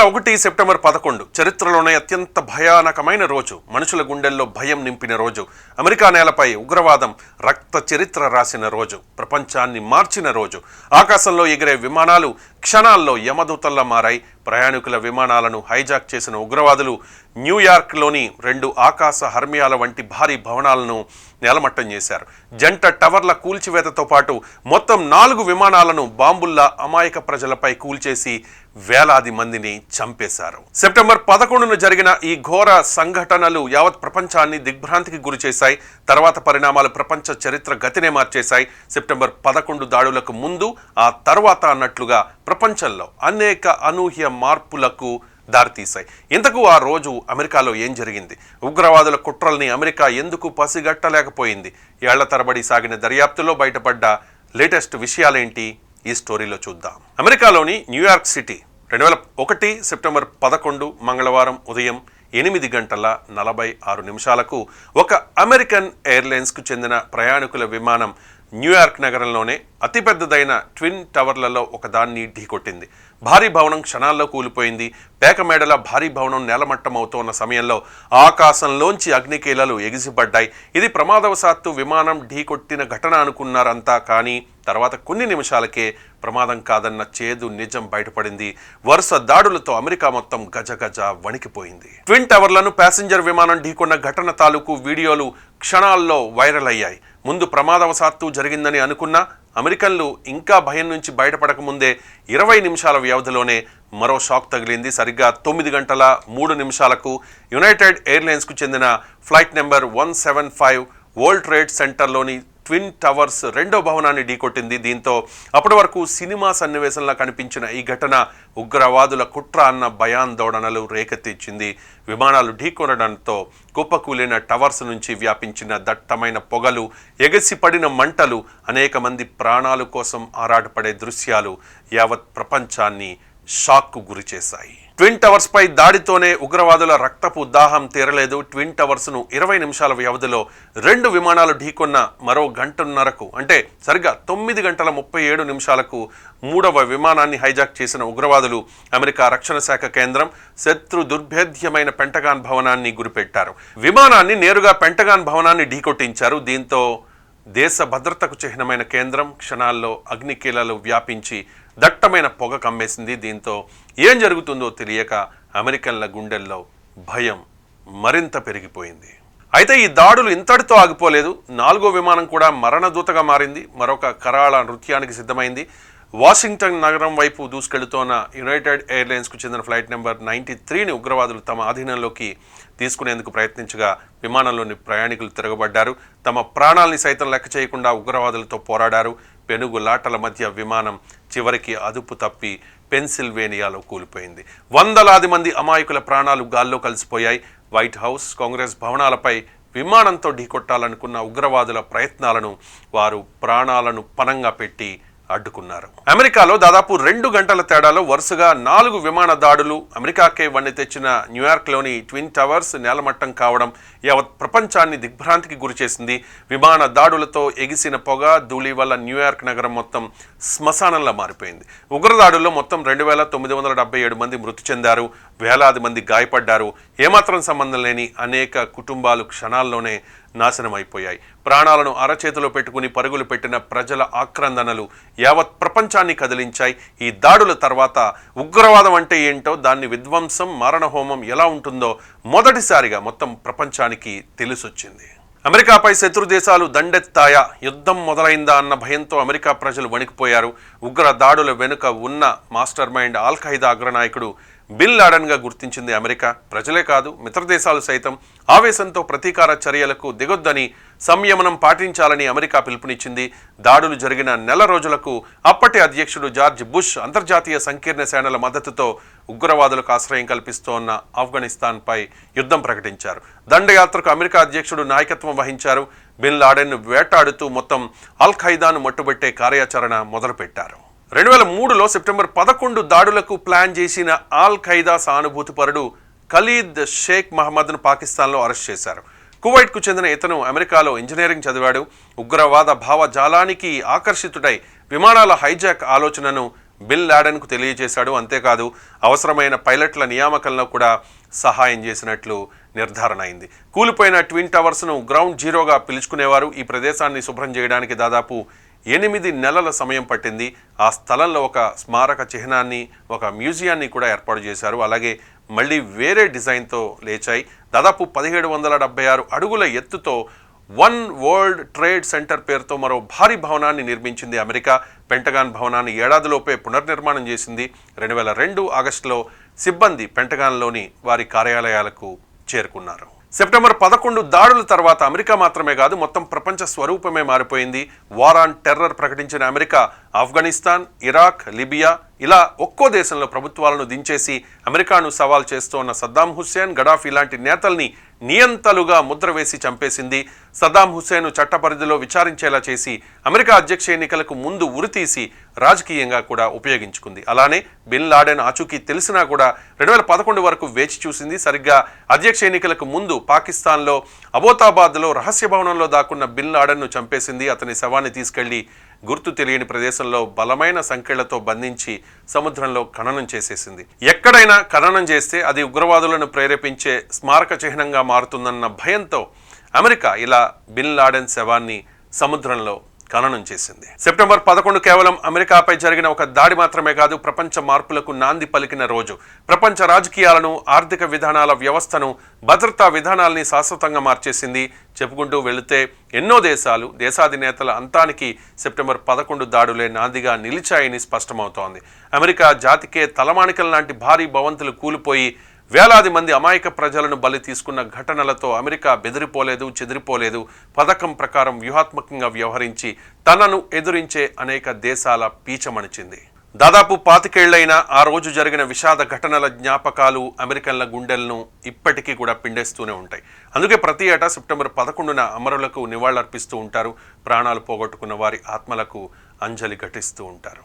2001 September 11 చరిత్రలోనే అత్యంత భయానకమైన రోజు. మనుషుల గుండెల్లో భయం నింపిన రోజు. అమెరికా నేలపై ఉగ్రవాదం రక్త చరిత్ర రాసిన రోజు. ప్రపంచాన్ని మార్చిన రోజు. ఆకాశంలో ఎగిరే విమానాలు క్షణాల్లో యమదూతల్లా మారాయి. ప్రయాణికుల విమానాలను హైజాక్ చేసిన ఉగ్రవాదులు న్యూయార్క్లోని 2 ఆకాశ హర్మ్యాల వంటి భారీ భవనాలను నేలమట్టం చేశారు. జంట టవర్ల కూల్చివేతతో పాటు మొత్తం 4 విమానాలను బాంబుల్లా అమాయక ప్రజలపై కూల్చేసి వేలాది మందిని చంపేశారు. సెప్టెంబర్ 11ను జరిగిన ఈ ఘోర సంఘటనలు యావత్ ప్రపంచాన్ని దిగ్భ్రాంతికి గురిచేశాయి. తర్వాత పరిణామాలు ప్రపంచ చరిత్ర గతినే మార్చేశాయి. సెప్టెంబర్ 11 దాడులకు ముందు ఆ తర్వాత అన్నట్లుగా ప్రపంచంలో అనేక అనూహ్య మార్పులకు దారితీశాయి. ఇంతకు ఆ రోజు అమెరికాలో ఏం జరిగింది? ఉగ్రవాదుల కుట్రల్ని అమెరికా ఎందుకు పసిగట్టలేకపోయింది? ఏళ్ల తరబడి సాగిన దర్యాప్తులో బయటపడ్డ లేటెస్ట్ విషయాలేంటి? ఈ స్టోరీలో చూద్దాం. అమెరికాలోని న్యూయార్క్ సిటీ 2001 సెప్టెంబర్ 11 మంగళవారం ఉదయం 8:46 ఒక అమెరికన్ ఎయిర్లైన్స్కు చెందిన ప్రయాణికుల విమానం న్యూయార్క్ నగరంలోనే అతిపెద్దదైన ట్విన్ టవర్లలో ఒకదాన్ని ఢీకొట్టింది. భారీ భవనం క్షణాల్లో కూలిపోయింది. పేకమేడల భారీ భవనం నేలమట్టమవుతోన్న సమయంలో ఆకాశంలోంచి అగ్నికీలలు ఎగిసిపడ్డాయి. ఇది ప్రమాదవశాత్తు విమానం ఢీకొట్టిన ఘటన అనుకున్నారంతా. కానీ తర్వాత కొన్ని నిమిషాలకే ప్రమాదం కాదన్న చేదు నిజం బయటపడింది. వరుస దాడులతో అమెరికా మొత్తం గజగజ వణికిపోయింది. ట్విన్ టవర్లను ప్యాసింజర్ విమానం ఢీకొన్న ఘటన తాలూకు వీడియోలు క్షణాల్లో వైరల్ అయ్యాయి. ముందు ప్రమాదవశాత్తు జరిగిందని అనుకున్న అమెరికన్లు ఇంకా భయం నుంచి బయటపడకముందే 20 నిమిషాల వ్యవధిలోనే మరో షాక్ తగిలింది. సరిగ్గా 9:03 యునైటెడ్ ఎయిర్లైన్స్కు చెందిన ఫ్లైట్ నెంబర్ 175 వరల్డ్ ట్రేడ్ సెంటర్లోని ట్విన్ టవర్స్ 2వ భవనాన్ని ఢీకొట్టింది. దీంతో అప్పటి వరకు సినిమా సన్నివేశంలా కనిపించిన ఈ ఘటన ఉగ్రవాదుల కుట్ర అన్న భయాందోళనలు రేకెత్తించింది. విమానాలు ఢీకొనడంతో కుప్పకూలిన టవర్స్ నుంచి వ్యాపించిన దట్టమైన పొగలు, ఎగసిపడిన మంటలు, అనేక మంది ప్రాణాల కోసం ఆరాటపడే దృశ్యాలు యావత్ ప్రపంచాన్ని షాక్కు గురిచేశాయి. ట్విన్ టవర్స్ పై దాడితోనే ఉగ్రవాదుల రక్తపు దాహం తీరలేదు. ట్విన్ టవర్స్ ను 20 నిమిషాల వ్యవధిలో 2 విమానాలు ఢీకొన్న మరో గంటన్నరకు, అంటే సరిగ్గా 9:37 3వ విమానాన్ని హైజాక్ చేసిన ఉగ్రవాదులు అమెరికా రక్షణ శాఖ కేంద్రం, శత్రు దుర్భేద్యమైన పెంటగాన్ భవనాన్ని గురిపెట్టారు. విమానాన్ని నేరుగా పెంటగాన్ భవనాన్ని ఢీకొట్టించారు. దీంతో దేశ భద్రతకు చిహ్నమైన కేంద్రం క్షణాల్లో అగ్నికీలలు వ్యాపించి దట్టమైన పొగ కమ్మేసింది. దీంతో ఏం జరుగుతుందో తెలియక అమెరికన్ల గుండెల్లో భయం మరింత పెరిగిపోయింది. అయితే ఈ దాడులు ఇంతటితో ఆగిపోలేదు. 4వ విమానం కూడా మరణదూతగా మారింది. మరొక కరాళ నృత్యానికి సిద్ధమైంది. వాషింగ్టన్ నగరం వైపు దూసుకెళ్తున్న యునైటెడ్ ఎయిర్లైన్స్కు చెందిన ఫ్లైట్ నెంబర్ 93ని ఉగ్రవాదులు తమ ఆధీనంలోకి తీసుకునేందుకు ప్రయత్నించగా విమానంలోని ప్రయాణికులు తిరగబడ్డారు. తమ ప్రాణాలని సైతం లెక్క చేయకుండా ఉగ్రవాదులతో పోరాడారు. పెనుగులాటల మధ్య విమానం చివరికి అదుపు తప్పి పెన్సిల్వేనియాలో కూలిపోయింది. వందలాది మంది అమాయకుల ప్రాణాలు గాల్లో కలిసిపోయాయి. వైట్ హౌస్, కాంగ్రెస్ భవనాలపై విమానంతో ఢీకొట్టాలనుకున్న ఉగ్రవాదుల ప్రయత్నాలను వారు ప్రాణాలను పణంగా పెట్టి అడ్డుకున్నారు. అమెరికాలో దాదాపు 2 గంటల తేడాలో వరుసగా 4 విమాన దాడులు అమెరికాకే వన్నె తెచ్చిన న్యూయార్క్లోని ట్విన్ టవర్స్ నేలమట్టం కావడం యావత్ ప్రపంచాన్ని దిగ్భ్రాంతికి గురిచేసింది. విమాన దాడులతో ఎగిసిన పొగ, ధూళి వల్ల న్యూయార్క్ నగరం మొత్తం శ్మశానంలా మారిపోయింది. ఉగ్రదాడుల్లో మొత్తం 2,977 మంది మృతి చెందారు. వేలాది మంది గాయపడ్డారు. ఏమాత్రం సంబంధం లేని అనేక కుటుంబాలు క్షణాల్లోనే నాశనమైపోయాయి. ప్రాణాలను అరచేతిలో పెట్టుకుని పరుగులు పెట్టిన ప్రజల ఆక్రందనలు యావత్ ప్రపంచాన్ని కదిలించాయి. ఈ దాడుల తర్వాత ఉగ్రవాదం అంటే ఏంటో, దాన్ని విధ్వంసం, మారణహోమం ఎలా ఉంటుందో మొదటిసారిగా మొత్తం ప్రపంచానికి తెలిసొచ్చింది. అమెరికాపై శత్రు దేశాలు దండెత్తాయా, యుద్ధం మొదలైందా అన్న భయంతో అమెరికా ప్రజలు వణికిపోయారు. ఉగ్ర దాడుల వెనుక ఉన్న మాస్టర్ మైండ్ అల్ ఖైదా అగ్రనాయకుడు బిన్ లాడెన్గా గుర్తించింది అమెరికా. ప్రజలే కాదు, మిత్రదేశాలు సైతం ఆవేశంతో ప్రతీకార చర్యలకు దిగొద్దని, సంయమనం పాటించాలని అమెరికా పిలుపునిచ్చింది. దాడులు జరిగిన నెల రోజులకు అప్పటి అధ్యక్షుడు జార్జ్ బుష్ అంతర్జాతీయ సంకీర్ణ సేనల మద్దతుతో ఉగ్రవాదులకు ఆశ్రయం కల్పిస్తోన్న ఆఫ్ఘనిస్తాన్పై యుద్ధం ప్రకటించారు. దండయాత్రకు అమెరికా అధ్యక్షుడు నాయకత్వం వహించారు. బిన్ లాడెన్ను వేటాడుతూ మొత్తం అల్ ఖైదాను మట్టుబెట్టే కార్యాచరణ మొదలుపెట్టారు. 2003లో సెప్టెంబర్ 11 దాడులకు ప్లాన్ చేసిన అల్ ఖైదా సానుభూతిపరుడు ఖలీద్ షేక్ మహమ్మద్ను పాకిస్తాన్లో అరెస్ట్ చేశారు. కువైట్కు చెందిన ఇతను అమెరికాలో ఇంజనీరింగ్ చదివాడు. ఉగ్రవాద భావజాలానికి ఆకర్షితుడై విమానాల హైజాక్ ఆలోచనను బిన్ లాడెన్కు తెలియజేశాడు. అంతేకాదు అవసరమైన పైలట్ల నియామకంలో కూడా సహాయం చేసినట్లు నిర్ధారణ అయింది. కూలిపోయిన ట్విన్ టవర్స్ను గ్రౌండ్ జీరోగా పిలుచుకునేవారు. ఈ ప్రదేశాన్ని శుభ్రం చేయడానికి దాదాపు 8 నెలల సమయం పట్టింది. ఆ స్థలంలో ఒక స్మారక చిహ్నాన్ని, ఒక మ్యూజియాన్ని కూడా ఏర్పాటు చేశారు. అలాగే మళ్ళీ వేరే డిజైన్తో లేచాయి. దాదాపు 1776 అడుగుల ఎత్తుతో వన్ వరల్డ్ ట్రేడ్ సెంటర్ పేరుతో మరో భారీ భవనాన్ని నిర్మించింది అమెరికా. పెంటగాన్ భవనాన్ని ఏడాదిలోపే పునర్నిర్మాణం చేసింది. 2002 ఆగస్టులో సిబ్బంది పెంటగాన్లోని వారి కార్యాలయాలకు చేరుకున్నారు. సెప్టెంబర్ 11 దాడుల తర్వాత అమెరికా మాత్రమే కాదు, మొత్తం ప్రపంచ స్వరూపమే మారిపోయింది. వార్ ఆన్ టెర్రర్ ప్రకటించిన అమెరికా ఆఫ్ఘనిస్తాన్, ఇరాక్, లిబియా ఇలా ఒక్కో దేశంలో ప్రభుత్వాలను దించేసి అమెరికాను సవాల్ చేస్తోన్న సద్దాం హుస్సేన్, గడాఫీ లాంటి నేతల్ని నియంతలుగా ముద్ర వేసి చంపేసింది. సద్దాం హుస్సేన్ చట్టపరిధిలో విచారించేలా చేసి అమెరికా అధ్యక్ష ఎన్నికలకు ముందు ఉరితీసి రాజకీయంగా కూడా ఉపయోగించుకుంది. అలానే బిన్ లాడెన్ ఆచూకీ తెలిసినా కూడా 2011 వరకు వేచి చూసింది. సరిగ్గా అధ్యక్ష ఎన్నికలకు ముందు పాకిస్తాన్లో అబోతాబాద్లో రహస్య భవనంలో దాక్కున్న బిన్ లాడెన్ను చంపేసింది. అతని శవాన్ని తీసుకెళ్లి గుర్తు తెలియని ప్రదేశంలో బలమైన సంకెళ్లతో బంధించి సముద్రంలో ఖననం చేసేసింది. ఎక్కడైనా ఖననం చేస్తే అది ఉగ్రవాదులను ప్రేరేపించే స్మారక చిహ్నంగా మారుతుందన్న భయంతో అమెరికా ఇలా బిన్ లాడెన్ శవాన్ని సముద్రంలో ఖననం చేసింది. సెప్టెంబర్ 11 కేవలం అమెరికాపై జరిగిన ఒక దాడి మాత్రమే కాదు, ప్రపంచ మార్పులకు నాంది పలికిన రోజు. ప్రపంచ రాజకీయాలను, ఆర్థిక విధానాల వ్యవస్థను, భద్రతా విధానాల్ని శాశ్వతంగా మార్చేసింది. చెప్పుకుంటూ వెళితే ఎన్నో దేశాలు, దేశాధినేతల అంతానికి సెప్టెంబర్ 11 దాడులే నాందిగా నిలిచాయని స్పష్టమవుతోంది. అమెరికా జాతికే తలమానికల లాంటి భారీ భవంతులు కూలిపోయి వేలాది మంది అమాయక ప్రజలను బలి తీసుకున్న ఘటనలతో అమెరికా బెదిరిపోలేదు, చెదిరిపోలేదు. పథకం ప్రకారం వ్యూహాత్మకంగా వ్యవహరించి తనను ఎదురించే అనేక దేశాల పీచమణిచింది. దాదాపు 25 ఏళ్లైనా ఆ రోజు జరిగిన విషాద ఘటనల జ్ఞాపకాలు అమెరికన్ల గుండెలను ఇప్పటికీ కూడా పిండేస్తూనే ఉంటాయి. అందుకే ప్రతి ఏటా సెప్టెంబర్ 11న అమరులకు నివాళులర్పిస్తూ ఉంటారు. ప్రాణాలు పోగొట్టుకున్న వారి ఆత్మలకు అంజలి ఘటిస్తూ ఉంటారు.